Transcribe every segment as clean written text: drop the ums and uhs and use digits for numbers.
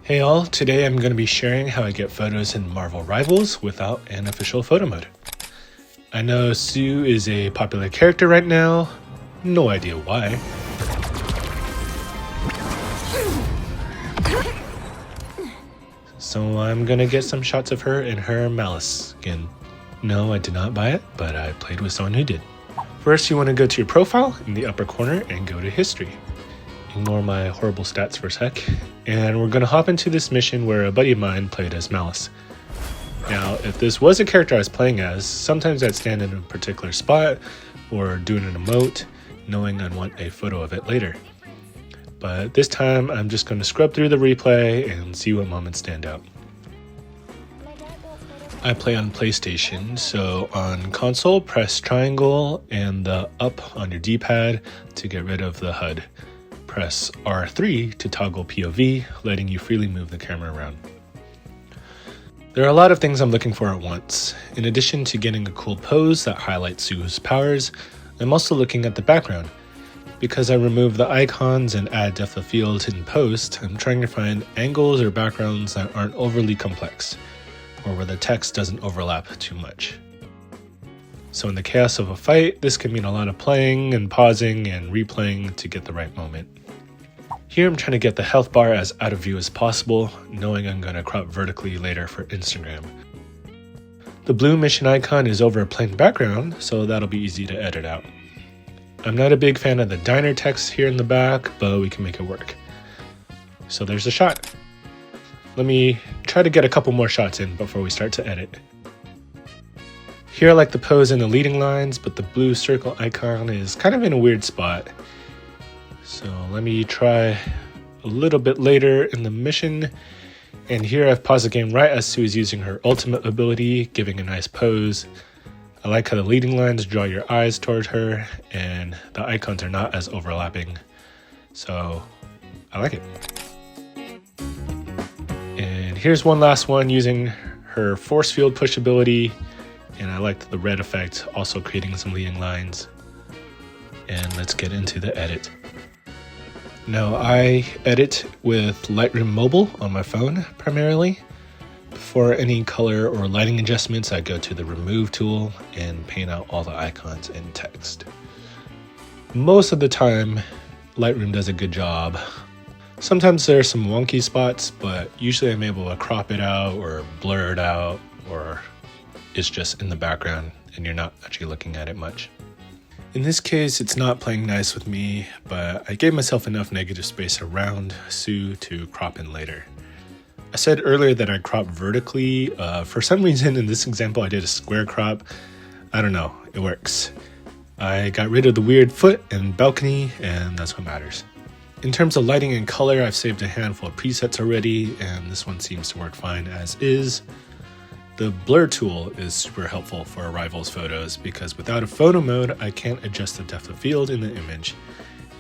Hey all, today I'm going to be sharing how I get photos in Marvel Rivals without an official photo mode. I know Sue is a popular character right now, no idea why. So I'm going to get some shots of her in her MALICE skin. No, I did not buy it, but I played with someone who did. First you want to go to your profile in the upper corner and go to history. Ignore my horrible stats for a sec, and we're going to hop into this mission where a buddy of mine played as MALICE. Now, if this was a character I was playing as, sometimes I'd stand in a particular spot or do an emote, knowing I'd want a photo of it later. But this time, I'm just going to scrub through the replay and see what moments stand out. I play on PlayStation, so on console, press triangle and the up on your D-pad to get rid of the HUD. Press R3 to toggle POV, letting you freely move the camera around. There are a lot of things I'm looking for at once. In addition to getting a cool pose that highlights Sue's powers, I'm also looking at the background. Because I remove the icons and add depth of field in post, I'm trying to find angles or backgrounds that aren't overly complex, or where the text doesn't overlap too much. So in the chaos of a fight, this can mean a lot of playing and pausing and replaying to get the right moment. Here I'm trying to get the health bar as out of view as possible, knowing I'm going to crop vertically later for Instagram. The blue mission icon is over a plain background, so that'll be easy to edit out. I'm not a big fan of the diner text here in the back, but we can make it work. So there's the shot. Let me try to get a couple more shots in before we start to edit. Here I like the pose in the leading lines, but the blue circle icon is kind of in a weird spot. So let me try a little bit later in the mission. And here I've paused the game right as Sue is using her ultimate ability, giving a nice pose. I like how the leading lines draw your eyes towards her and the icons are not as overlapping. So I like it. And here's one last one using her force field push ability. And I liked the red effect, also creating some leading lines. And let's get into the edit. Now I edit with Lightroom Mobile on my phone primarily. For any color or lighting adjustments, I go to the remove tool and paint out all the icons and text. Most of the time, Lightroom does a good job. Sometimes there are some wonky spots, but usually I'm able to crop it out or blur it out, or it's just in the background and you're not actually looking at it much. In this case, it's not playing nice with me, but I gave myself enough negative space around Sue to crop in later. I said earlier that I crop vertically. For some reason in this example I did a square crop. I don't know, it works. I got rid of the weird foot and balcony, and that's what matters. In terms of lighting and color, I've saved a handful of presets already, and this one seems to work fine as is. The blur tool is super helpful for Rivals photos because without a photo mode, I can't adjust the depth of field in the image.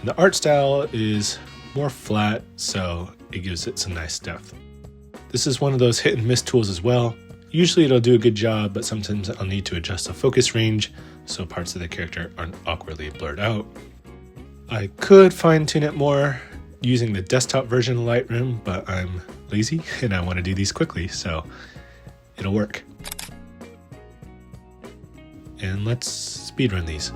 And the art style is more flat, so it gives it some nice depth. This is one of those hit and miss tools as well. Usually it'll do a good job, but sometimes I'll need to adjust the focus range so parts of the character aren't awkwardly blurred out. I could fine tune it more using the desktop version of Lightroom, but I'm lazy and I want to do these quickly, so it'll work. And let's speedrun these.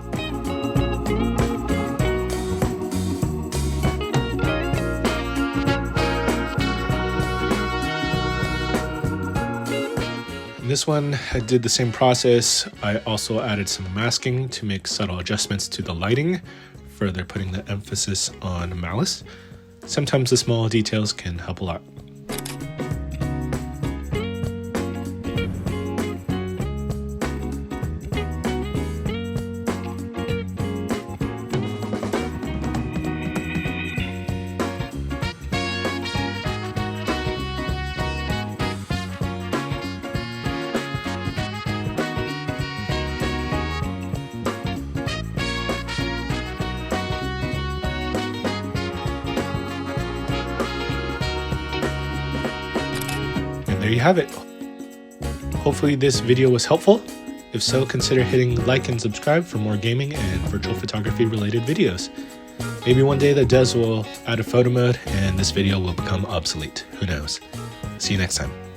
This one, I did the same process. I also added some masking to make subtle adjustments to the lighting, further putting the emphasis on MALICE. Sometimes the small details can help a lot. There you have it. Hopefully this video was helpful. If so, consider hitting like and subscribe for more gaming and virtual photography related videos. Maybe one day the devs will add a photo mode and this video will become obsolete. Who knows? See you next time.